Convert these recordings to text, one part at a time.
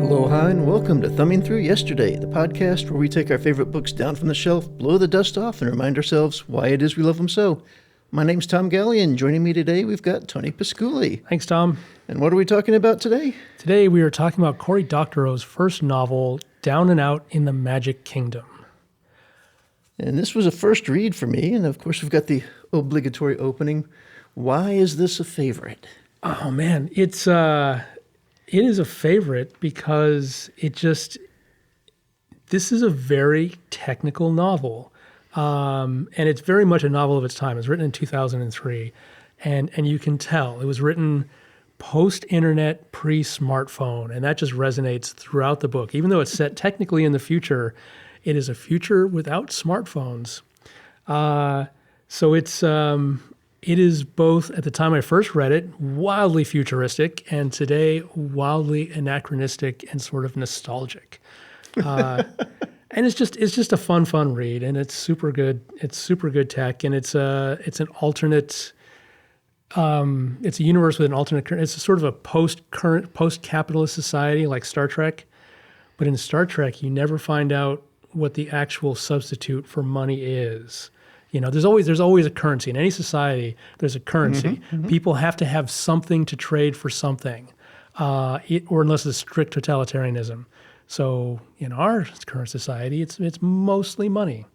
Aloha and welcome to Thumbing Through Yesterday, the podcast where we take our favorite books down from the shelf, blow the dust off, and remind ourselves why it is we love them so. My name's Tom Gallion. Joining me today, we've got Tony Pasculi. Thanks, Tom. And what are we talking about today? Today we are talking about Cory Doctorow's first novel, Down and Out in the Magic Kingdom. And this was a first read for me, and of course we've got the obligatory opening. Why is this a favorite? Oh man, it is a favorite because this is a very technical novel. And it's very much a novel of its time. It was written in 2003, and you can tell it was written post-internet, pre-smartphone, and that just resonates throughout the book. Even though it's set technically in the future, it is a future without smartphones. So it is both, at the time I first read it, wildly futuristic, and today wildly anachronistic and sort of nostalgic. And it's just a fun read, and it's super good. It's super good tech, and it's an alternate. It's a universe with an alternate. It's a sort of a post-capitalist society like Star Trek, but in Star Trek you never find out what the actual substitute for money is. You know, there's always a currency in any society. There's a currency. People have to have something to trade for something, or unless it's strict totalitarianism. So in our current society, it's mostly money.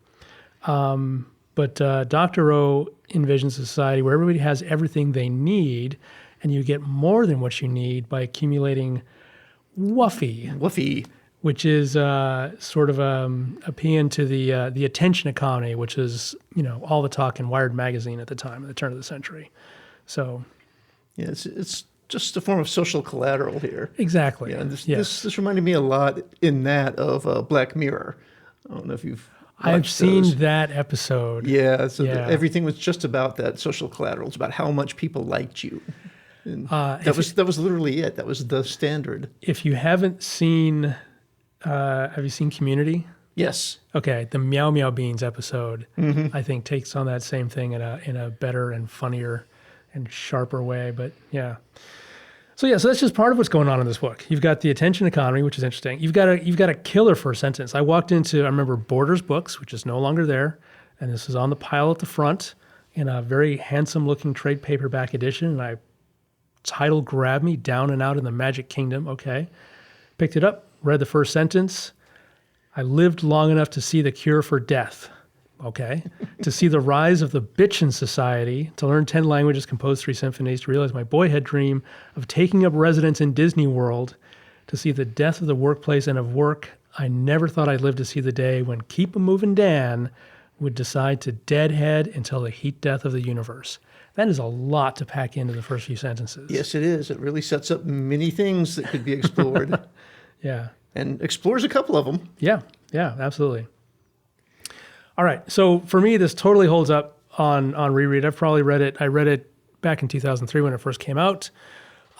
But Doctorow envisions a society where everybody has everything they need, and you get more than what you need by accumulating wuffy, which is sort of a paean to the attention economy, which is all the talk in Wired magazine at the time, at the turn of the century. So, yeah, it's just a form of social collateral here. Exactly. Yeah, and this reminded me a lot in that of Black Mirror. I don't know if you've watched I've seen those. that episode. Yeah, so everything was just about that social collateral. It's about how much people liked you. And that was literally it. That was the standard. If you haven't seen, have you seen Community? Yes. Okay, the Meow Meow Beans episode, I think, takes on that same thing in a better and funnier and sharper way. But yeah. So that's just part of what's going on in this book. You've got the attention economy, which is interesting. You've got a killer first sentence. I remember Borders Books, which is no longer there, and this is on the pile at the front in a very handsome-looking trade paperback edition. And I title grabbed me, Down and Out in the Magic Kingdom. Okay, picked it up, read the first sentence. I lived long enough to see the cure for death. Okay, to see the rise of the bitchin' society, to learn 10 languages, compose 3 symphonies, to realize my boyhood dream of taking up residence in Disney World, to see the death of the workplace and of work. I never thought I'd live to see the day when Keep 'em Movin' Dan would decide to deadhead until the heat death of the universe. That is a lot to pack into the first few sentences. Yes, it is. It really sets up many things that could be explored. Yeah. And explores a couple of them. Yeah, absolutely. All right, so for me, this totally holds up on reread. I've probably read it. I read it back in 2003 when it first came out.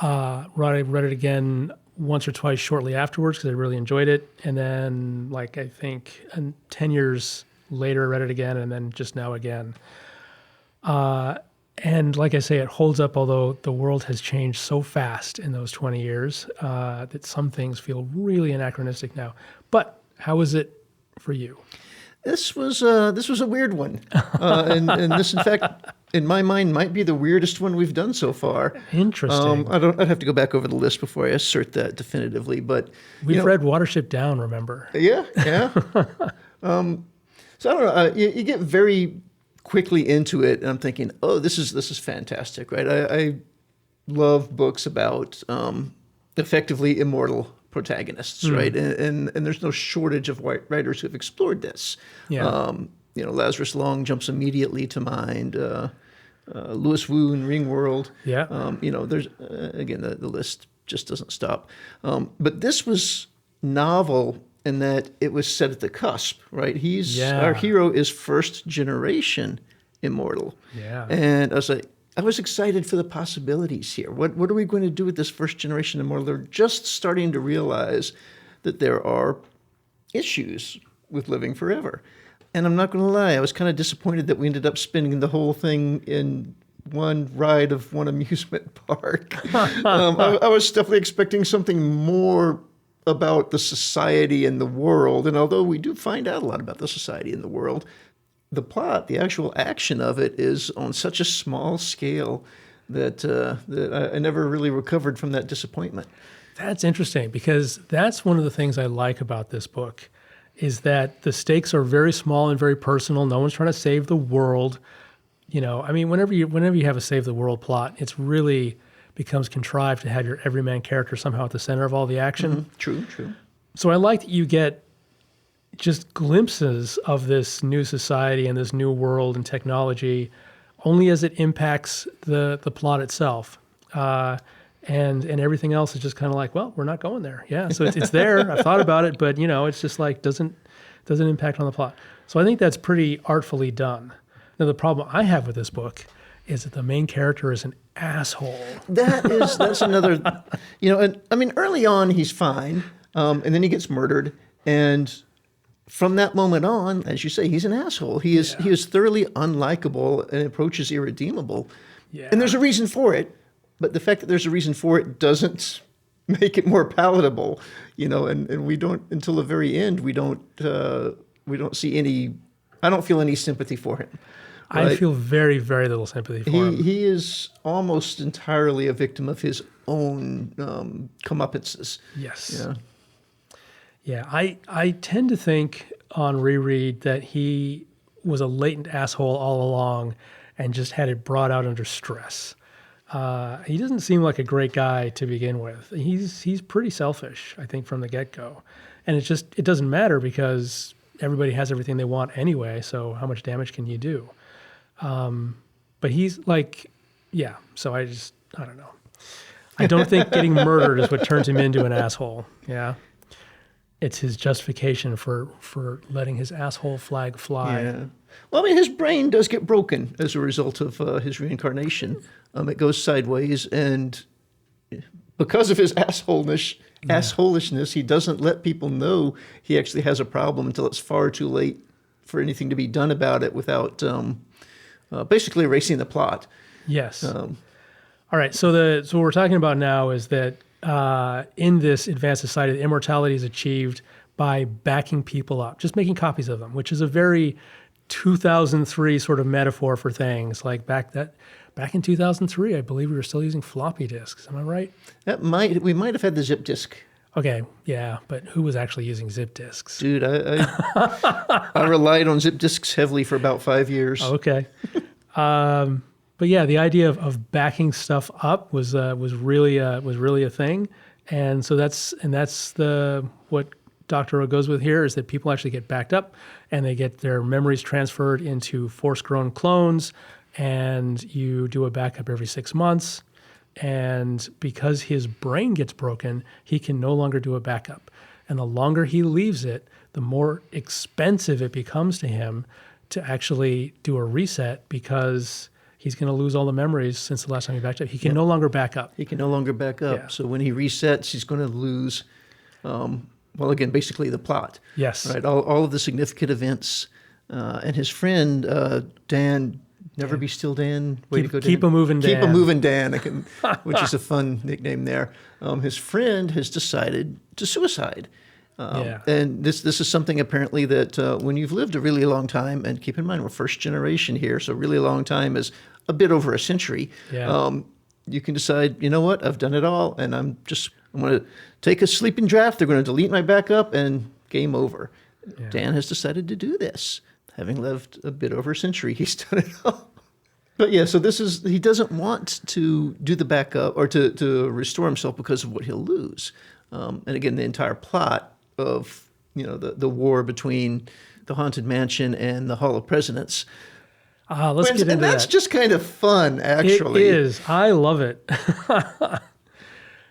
I read it again once or twice shortly afterwards because I really enjoyed it. And then, I think 10 years later, I read it again, and then just now again. And like I say, it holds up, although the world has changed so fast in those 20 years that some things feel really anachronistic now. But how is it for you? This was a weird one, and this, in fact, in my mind, might be the weirdest one we've done so far. Interesting. I'd have to go back over the list before I assert that definitively, but we've read Watership Down. Remember? Yeah. So I don't know. You get very quickly into it, and I'm thinking, oh, this is fantastic, right? I love books about effectively immortal protagonists, right? And there's no shortage of writers who have explored this. Yeah. Lazarus Long jumps immediately to mind. Louis Wu in Ringworld. Yeah. There's again the list just doesn't stop. But this was novel in that it was set at the cusp, right? Our hero is first generation immortal. Yeah. And I was excited for the possibilities here. What are we going to do with this first generation immortal? They're just starting to realize that there are issues with living forever. And I'm not going to lie, I was kind of disappointed that we ended up spending the whole thing in one ride of one amusement park. I was definitely expecting something more about the society and the world. And although we do find out a lot about the society and the world, the plot, the actual action of it is on such a small scale that I never really recovered from that disappointment. That's interesting, because that's one of the things I like about this book, is that the stakes are very small and very personal. No one's trying to save the world. I mean, whenever you have a save the world plot, it's really becomes contrived to have your everyman character somehow at the center of all the action. True. So I like that you get just glimpses of this new society and this new world and technology only as it impacts the plot itself. And everything else is just kind of like, well, we're not going there. Yeah, so it's there. I've thought about it, but it's just like doesn't impact on the plot. So I think that's pretty artfully done. Now the problem I have with this book is that the main character is an asshole. That's another, and I mean, early on he's fine, and then he gets murdered, and from that moment on, as you say, he's an asshole. He is thoroughly unlikable and approaches irredeemable. Yeah. And there's a reason for it. But the fact that there's a reason for it doesn't make it more palatable, and we don't, until the very end, we don't see any, I don't feel any sympathy for him. Right? I feel very, very little sympathy for him. He is almost entirely a victim of his own comeuppances. Yes. Yeah, I tend to think on reread that he was a latent asshole all along and just had it brought out under stress. He doesn't seem like a great guy to begin with. He's pretty selfish, I think, from the get-go. And it doesn't matter because everybody has everything they want anyway, so how much damage can you do? But he's like, so I don't know. I don't think getting murdered is what turns him into an asshole. Yeah. It's his justification for letting his asshole flag fly. Yeah. Well, I mean, his brain does get broken as a result of his reincarnation. It goes sideways, and because of his assholishness, he doesn't let people know he actually has a problem until it's far too late for anything to be done about it without basically erasing the plot. Yes. All right. So what we're talking about now is that in this advanced society, the immortality is achieved by backing people up, just making copies of them, which is a very 2003 sort of metaphor for things. Like back in 2003, I believe we were still using floppy disks. Am I right? We might have had the zip disk. Okay, yeah, but who was actually using zip disks? Dude, I relied on zip disks heavily for about 5 years. Okay. But yeah, the idea of backing stuff up was really a thing, and so that's what Doctorow goes with here, is that people actually get backed up and they get their memories transferred into force-grown clones, and you do a backup every 6 months. And because his brain gets broken, he can no longer do a backup. And the longer he leaves it, the more expensive it becomes to him to actually do a reset, because he's going to lose all the memories since the last time he backed up. He can no longer back up. He can no longer back up. Yeah. So when he resets, he's going to lose, again, basically the plot. Yes. Right. All of the significant events. And his friend, Dan, Never Be Still Dan. Way to go, Dan. Keep a moving Dan. Keep a moving Dan, which is a fun nickname there. His friend has decided to suicide. And this is something apparently that when you've lived a really long time, and keep in mind we're first generation here, so really long time is a bit over a century. Yeah. You can decide, you know what, I've done it all, and I'm going to take a sleeping draft. They're going to delete my backup, and game over. Yeah. Dan has decided to do this. Having lived a bit over a century, he's done it all. But yeah, so he doesn't want to do the backup or to restore himself because of what he'll lose. And again, the entire plot of the war between the Haunted Mansion and the Hall of Presidents. Let's get into that. And that's just kind of fun, actually. It is. I love it.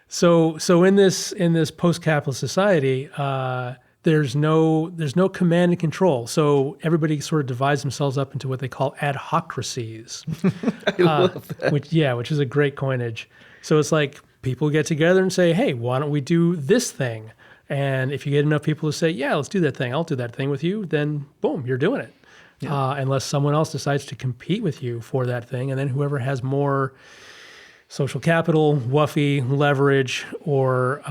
So in this post-capitalist society, there's no command and control. So everybody sort of divides themselves up into what they call adhocracies. I love that. Which is a great coinage. So it's like people get together and say, hey, why don't we do this thing? And if you get enough people to say, yeah, let's do that thing, I'll do that thing with you, then boom, you're doing it. Yeah. Unless someone else decides to compete with you for that thing. And then whoever has more social capital, wuffy, leverage, or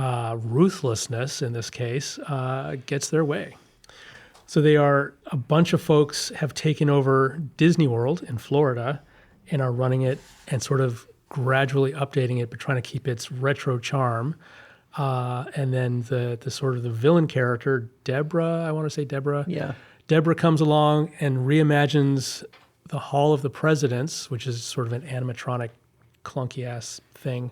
ruthlessness in this case gets their way. So a bunch of folks have taken over Disney World in Florida and are running it and sort of gradually updating it, but trying to keep its retro charm. And then the sort of the villain character, Deborah, I want to say Deborah. Yeah. Deborah comes along and reimagines the Hall of the Presidents, which is sort of an animatronic, clunky ass thing,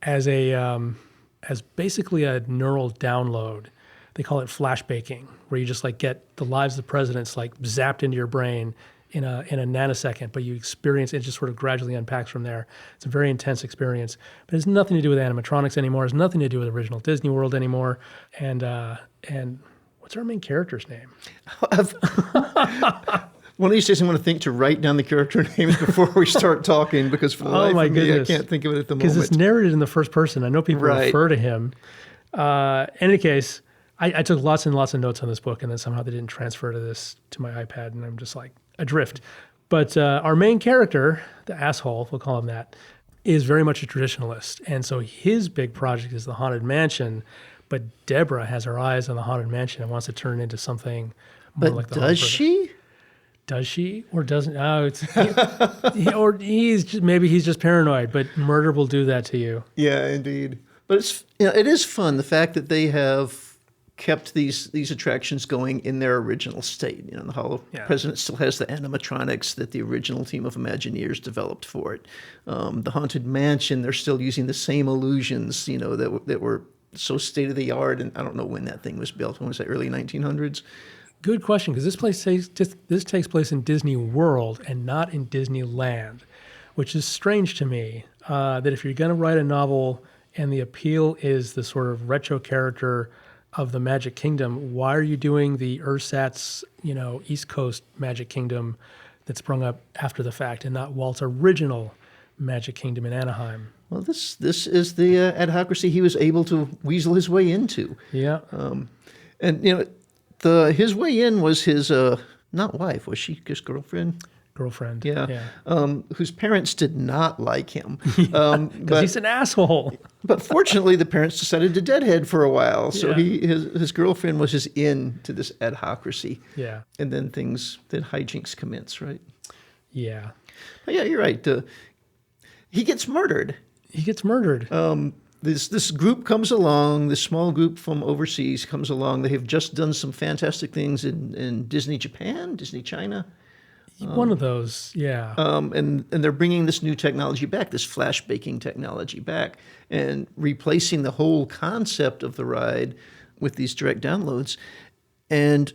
as as basically a neural download. They call it flash baking, where you just like get the lives of the presidents like zapped into your brain in a nanosecond, but you experience it just sort of gradually unpacks from there. It's a very intense experience, but it has nothing to do with animatronics anymore. It has nothing to do with original Disney World anymore. And what's our main character's name? One of these days I'm going to think to write down the character names before we start talking, because for the life of me, I can't think of it at the moment. Because it's narrated in the first person. I know people refer to him. In any case, I took lots and lots of notes on this book, and then somehow they didn't transfer to my iPad, and I'm just like adrift. But our main character, the asshole, we'll call him that, is very much a traditionalist. And so his big project is the Haunted Mansion, but Deborah has her eyes on the Haunted Mansion and wants to turn it into something more like the does she? Does she or doesn't? Oh, or maybe he's just paranoid. But murder will do that to you. Yeah, indeed. But it is fun, the fact that they have kept these attractions going in their original state. The Hall of Presidents still has the animatronics that the original team of Imagineers developed for it. The Haunted Mansion, they're still using the same illusions, that were so state of the art. And I don't know when that thing was built. When was that? Early 1900s. Good question, because this takes place in Disney World and not in Disneyland, which is strange to me. That if you're going to write a novel and the appeal is the sort of retro character of the Magic Kingdom, why are you doing the ersatz, East Coast Magic Kingdom that sprung up after the fact, and not Walt's original Magic Kingdom in Anaheim? Well, this is the adhocracy he was able to weasel his way into. Yeah, and his way in was his not wife, was she just girlfriend? Girlfriend. Yeah. Whose parents did not like him. Because he's an asshole. But fortunately, the parents decided to deadhead for a while. So his girlfriend was his in to this adhocracy. Yeah. And then hijinks commence, right? Yeah. But yeah, you're right. He gets murdered. This group comes along, this small group from overseas comes along. They have just done some fantastic things in Disney Japan, Disney China. One of those, yeah. And they're bringing this new technology back, this flash baking technology back, and replacing the whole concept of the ride with these direct downloads. And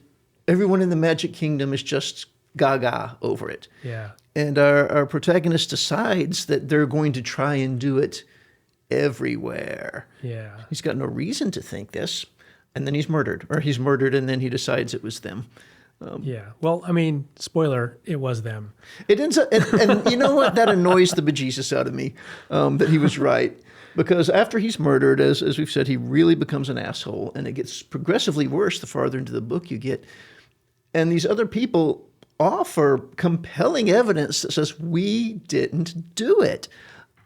everyone in the Magic Kingdom is just gaga over it. Yeah. And our protagonist decides that they're going to try and do it everywhere. Yeah. He's got no reason to think this. And then he's murdered, and then he decides it was them. Yeah. Well, I mean, spoiler, it was them. It ends up, and you know what? That annoys the bejesus out of me, that he was right. Because after he's murdered, as we've said, he really becomes an asshole, and it gets progressively worse the farther into the book you get. And these other people offer compelling evidence that says, we didn't do it.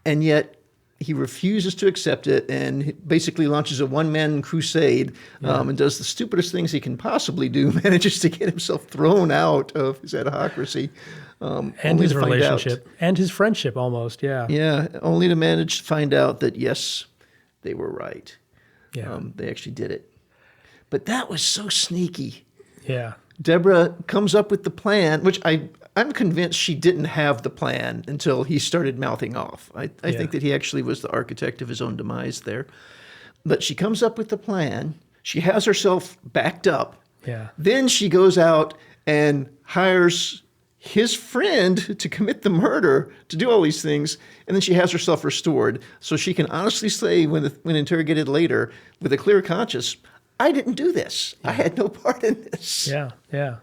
And yet he refuses to accept it and basically launches a one-man crusade and does the stupidest things he can possibly do, manages to get himself thrown out of his adhocracy. And his relationship. And his friendship almost, yeah. Yeah, only to manage to find out that, yes, they were right. Yeah. They actually did it. But that was so sneaky. Yeah. Deborah comes up with the plan, which I'm convinced she didn't have the plan until he started mouthing off. I think that he actually was the architect of his own demise there. But she comes up with the plan. She has herself backed up. Yeah. Then she goes out and hires his friend to commit the murder, to do all these things, and then she has herself restored. So she can honestly say, when interrogated later, with a clear conscience, I didn't do this. I had no part in this. Yeah, yeah.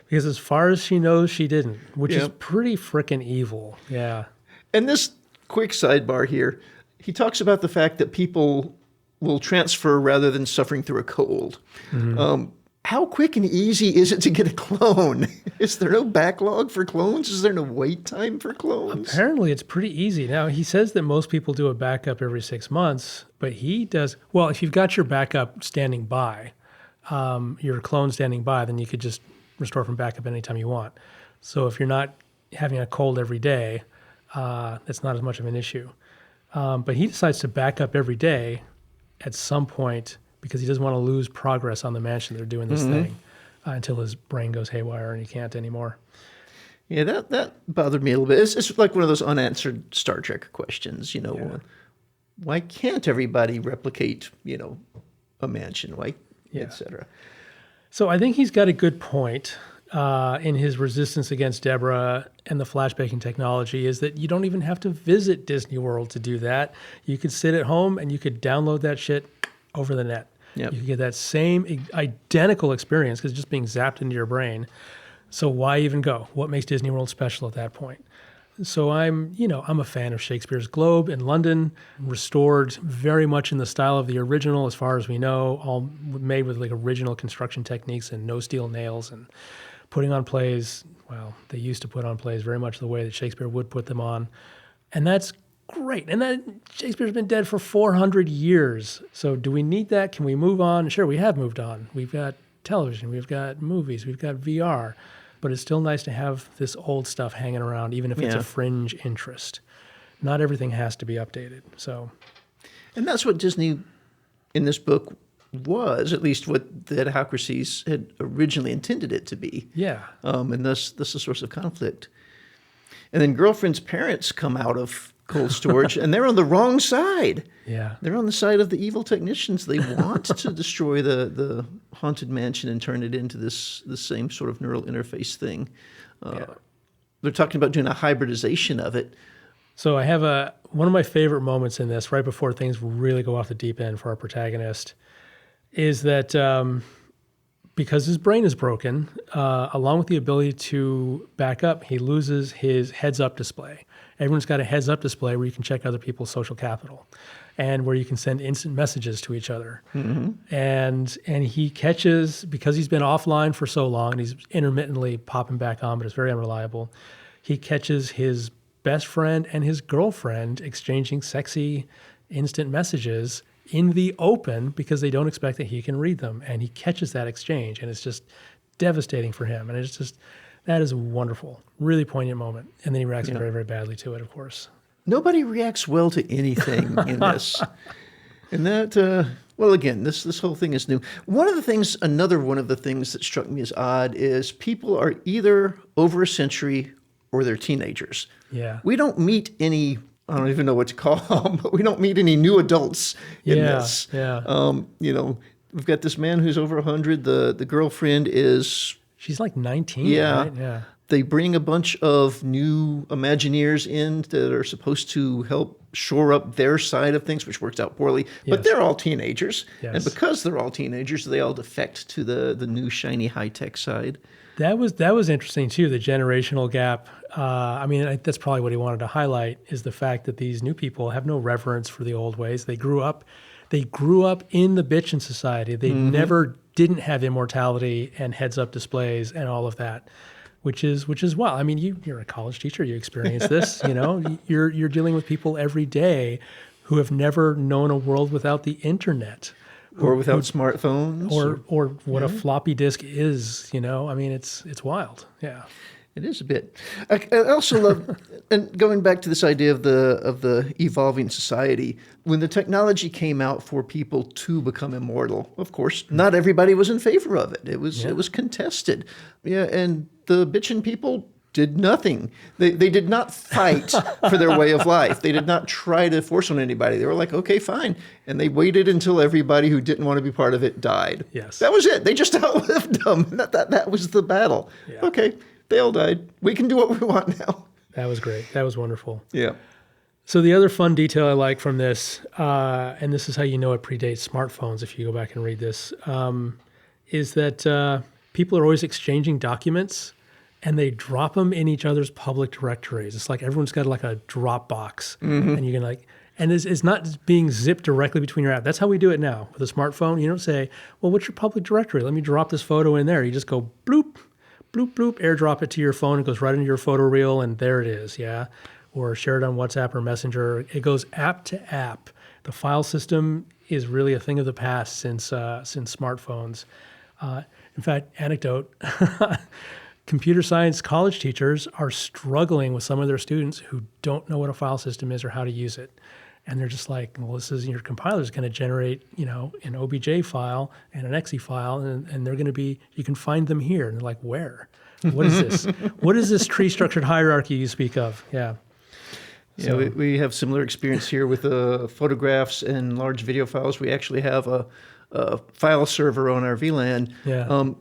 Because as far as she knows, she didn't, which is pretty frickin' evil. Yeah. And this quick sidebar here, he talks about the fact that people will transfer rather than suffering through a cold. Mm-hmm. how quick and easy is it to get a clone? Is there no backlog for clones? Is there no wait time for clones? Apparently, it's pretty easy. Now, he says that most people do a backup every 6 months, but he does, well, if you've got your backup standing by, your clone standing by, then you could just restore from backup anytime you want. So if you're not having a cold every day, that's not as much of an issue. But he decides to back up every day at some point because he doesn't want to lose progress on the mansion. They're doing this thing until his brain goes haywire and he can't anymore. Yeah, that bothered me a little bit. It's like one of those unanswered Star Trek questions, why can't everybody replicate, a mansion? Why, et cetera? So I think he's got a good point in his resistance against Deborah and the flashbacking technology is that you don't even have to visit Disney World to do that. You could sit at home and you could download that shit over the net. Yep. You could get that same identical experience because it's just being zapped into your brain. So why even go? What makes Disney World special at that point? So I'm a fan of Shakespeare's Globe in London, restored very much in the style of the original, as far as we know, all made with like original construction techniques and no steel nails, and putting on plays. Well, they used to put on plays very much the way that Shakespeare would put them on, and that's great. And that Shakespeare's been dead for 400 years. So do we need that? Can we move on? Sure, we have moved on. We've got television, we've got movies, we've got VR. But it's still nice to have this old stuff hanging around, even if it's a fringe interest. Not everything has to be updated. So, and that's what Disney, in this book, was, at least what the Adhocracies had originally intended it to be. Yeah. And thus a source of conflict. And then Girlfriend's parents come out of cold storage, and they're on the wrong side. Yeah. They're on the side of the evil technicians. They want to destroy the haunted mansion and turn it into the same sort of neural interface thing. They're talking about doing a hybridization of it. So I have one of my favorite moments in this, right before things really go off the deep end for our protagonist, is that because his brain is broken, along with the ability to back up, he loses his heads-up display. Everyone's got a heads-up display where you can check other people's social capital and where you can send instant messages to each other. Mm-hmm. And he catches, because he's been offline for so long and he's intermittently popping back on, but it's very unreliable, he catches his best friend and his girlfriend exchanging sexy instant messages in the open because they don't expect that he can read them. And he catches that exchange, and it's just devastating for him. And it's just, that is a wonderful, really poignant moment. And then he reacts very, very badly to it, of course. Nobody reacts well to anything in this. And that, well, again, this whole thing is new. Another one of the things that struck me as odd is people are either over a century or they're teenagers. Yeah. We don't meet any, I don't even know what to call them, but we don't meet any new adults in this. Yeah. We've got this man who's over 100. The girlfriend is... She's like 19, yeah. right? Yeah. They bring a bunch of new Imagineers in that are supposed to help shore up their side of things, which works out poorly. But Yes. they're all teenagers. Yes. And because they're all teenagers, they all defect to the new, shiny, high-tech side. That was interesting, too, the generational gap. That's probably what he wanted to highlight, is the fact that these new people have no reverence for the old ways. They grew up in the bitchin' society. They never didn't have immortality and heads-up displays and all of that, which is well. I mean, you're a college teacher. You experience this. You're dealing with people every day who have never known a world without the internet, Or without smartphones. or what a floppy disk is. It's wild. Yeah. It is a bit. I also love, and going back to this idea of the evolving society, when the technology came out for people to become immortal, of course, not everybody was in favor of it. It was contested. Yeah, and the bitchin' people did nothing. They did not fight for their way of life. They did not try to force on anybody. They were like, okay, fine. And they waited until everybody who didn't want to be part of it died. Yes. That was it. They just outlived them. That was the battle. Yeah. Okay. They all died. We can do what we want now. That was great. That was wonderful. Yeah. So the other fun detail I like from this, and this is how you know it predates smartphones if you go back and read this, is that people are always exchanging documents and they drop them in each other's public directories. It's like everyone's got like a Dropbox, and you can And it's not being zipped directly between your app. That's how we do it now with a smartphone. You don't say, well, what's your public directory? Let me drop this photo in there. You just go bloop, bloop, bloop, airdrop it to your phone. It goes right into your photo reel, and there it is, yeah? Or share it on WhatsApp or Messenger. It goes app to app. The file system is really a thing of the past since smartphones. In fact, anecdote, computer science college teachers are struggling with some of their students who don't know what a file system is or how to use it. And they're just like, well, your compiler is going to generate, an OBJ file and an exe file, and they're going to be, you can find them here. And they're like, where? What is this? What is this tree structured hierarchy you speak of? Yeah. Yeah, we have similar experience here with photographs and large video files. We actually have a file server on our VLAN. Yeah.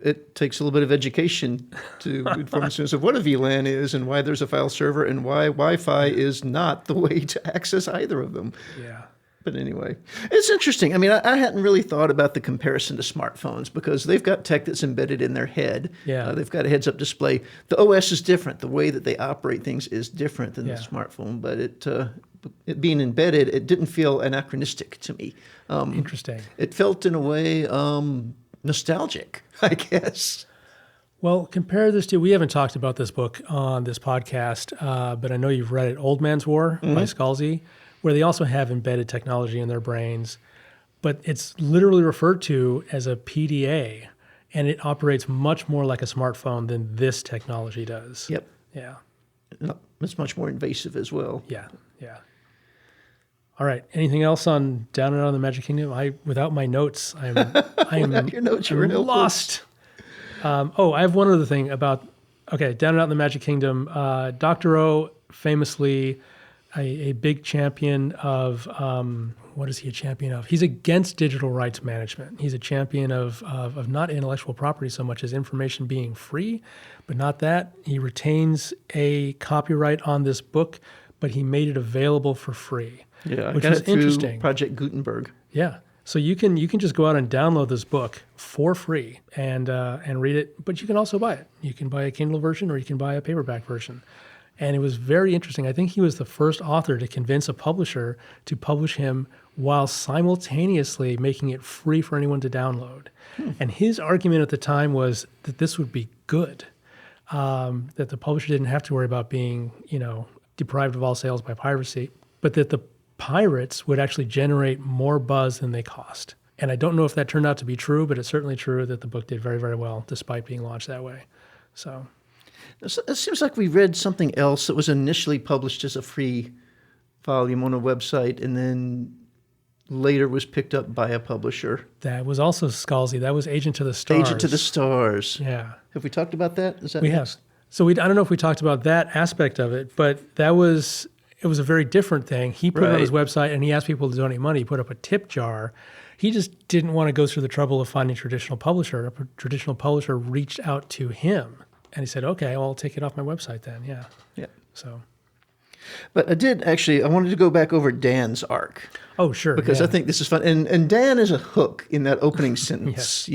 It takes a little bit of education to inform students of what a VLAN is and why there's a file server and why Wi-Fi is not the way to access either of them. Yeah. But anyway, it's interesting. I mean, I hadn't really thought about the comparison to smartphones because they've got tech that's embedded in their head. Yeah. They've got a heads-up display. The OS is different. The way that they operate things is different than the smartphone. But it being embedded, it didn't feel anachronistic to me. Interesting. It felt, in a way, nostalgic, I guess. Well, compare this to, we haven't talked about this book on this podcast, but I know you've read it, Old Man's War by Scalzi, where they also have embedded technology in their brains, but it's literally referred to as a PDA, and it operates much more like a smartphone than this technology does. Yep. Yeah. It's much more invasive as well. Yeah. All right. Anything else on Down and Out of the Magic Kingdom? Without my notes, I'm Your notes are lost. I have one other thing about, Down and Out in the Magic Kingdom. Doctorow, famously a big champion of, what is he a champion of? He's against digital rights management. He's a champion of not intellectual property so much as information being free, but not that. He retains a copyright on this book, but he made it available for free. Yeah, which I got is it through interesting. Project Gutenberg. Yeah. So you can just go out and download this book for free and read it, but you can also buy it. You can buy a Kindle version or you can buy a paperback version. And it was very interesting. I think he was the first author to convince a publisher to publish him while simultaneously making it free for anyone to download. And his argument at the time was that this would be good, that the publisher didn't have to worry about being, deprived of all sales by piracy, but that the pirates would actually generate more buzz than they cost. And I don't know if that turned out to be true, but it's certainly true that the book did very, very well despite being launched that way. So it seems like we read something else that was initially published as a free volume on a website and then later was picked up by a publisher. that was also Scalzi. That was Agent to the Stars. Agent to the Stars. Yeah. Have we talked about that? Is that We next? have. So I don't know if we talked about that aspect of it, but it was a very different thing. He put it on his website and he asked people to donate money. He put up a tip jar. He just didn't want to go through the trouble of finding a traditional publisher. A traditional publisher reached out to him and he said, okay, well, I'll take it off my website then. Yeah. Yeah. So. But I wanted to go back over Dan's arc. Oh, sure. Because I think this is fun. And Dan is a hook in that opening sentence,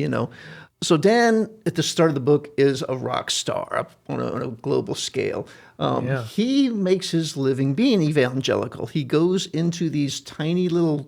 So Dan, at the start of the book, is a rock star up on a global scale. He makes his living being evangelical. He goes into these tiny little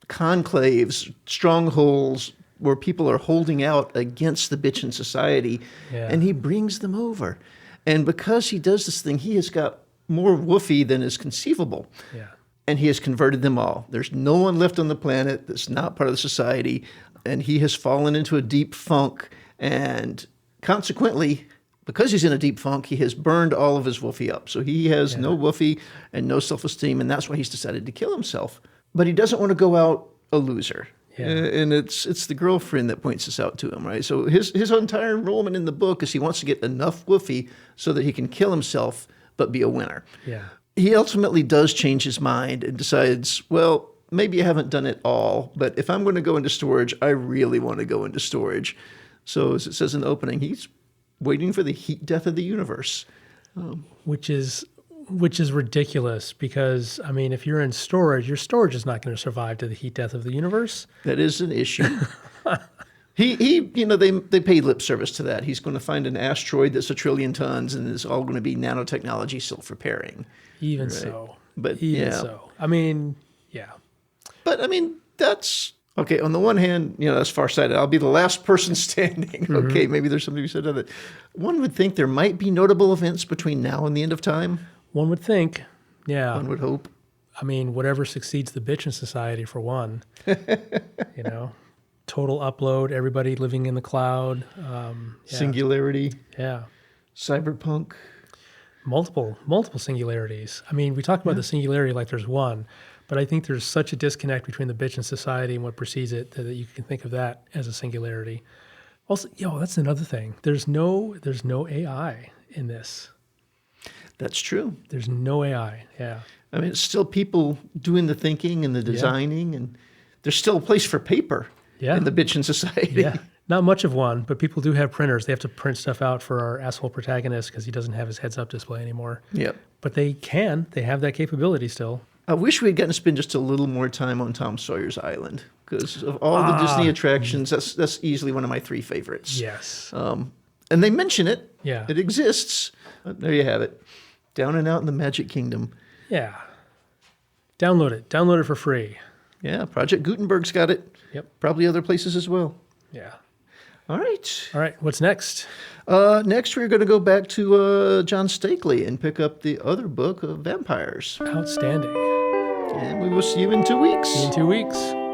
conclaves, strongholds, where people are holding out against the bitchin' society, and he brings them over. And because he does this thing, he has got more woofy than is conceivable. Yeah. And he has converted them all. There's no one left on the planet that's not part of the society. And he has fallen into a deep funk. And consequently, because he's in a deep funk, he has burned all of his woofy up. So he has no woofy and no self-esteem. And that's why he's decided to kill himself. But he doesn't want to go out a loser. Yeah. And it's the girlfriend that points this out to him, right? So his entire enrollment in the book is he wants to get enough woofy so that he can kill himself but be a winner. Yeah. He ultimately does change his mind and decides, well, maybe I haven't done it all, but if I'm going to go into storage, I really want to go into storage. So as it says in the opening, he's waiting for the heat death of the universe. Which is ridiculous because, I mean, if you're in storage, your storage is not going to survive to the heat death of the universe. That is an issue. They pay lip service to that. He's going to find an asteroid that's 1 trillion tons and it's all going to be nanotechnology self-repairing. Even so, But Even yeah. so. I mean, yeah. But I mean, that's okay. On the one hand, that's farsighted. I'll be the last person standing. Okay, maybe there's something to be said of it. One would think there might be notable events between now and the end of time. One would think. Yeah. One would hope. I mean, whatever succeeds the bitchin' society for one. Total upload, everybody living in the cloud. Yeah. Singularity, Yeah. cyberpunk. Multiple singularities. I mean, we talk about the singularity like there's one, but I think there's such a disconnect between the bitchin' society and what precedes it that you can think of that as a singularity. Also, that's another thing. There's no AI in this. That's true. There's no AI. Yeah. I mean, it's still people doing the thinking and the designing, and there's still a place for paper in the bitchin' society. Yeah. Not much of one, but people do have printers. They have to print stuff out for our asshole protagonist because he doesn't have his heads-up display anymore. Yep. But they have that capability still. I wish we had gotten to spend just a little more time on Tom Sawyer's Island, because of all the Disney attractions, that's easily one of my 3 favorites. Yes. And they mention it. Yeah. It exists. There you have it. Down and out in the Magic Kingdom. Yeah. Download it. Download it for free. Yeah, Project Gutenberg's got it. Yep. Probably other places as well. Yeah. All right. All right. What's next? Next, we're going to go back to John Stakely and pick up the other book of vampires. Outstanding. And we will see you in 2 weeks. See you in 2 weeks.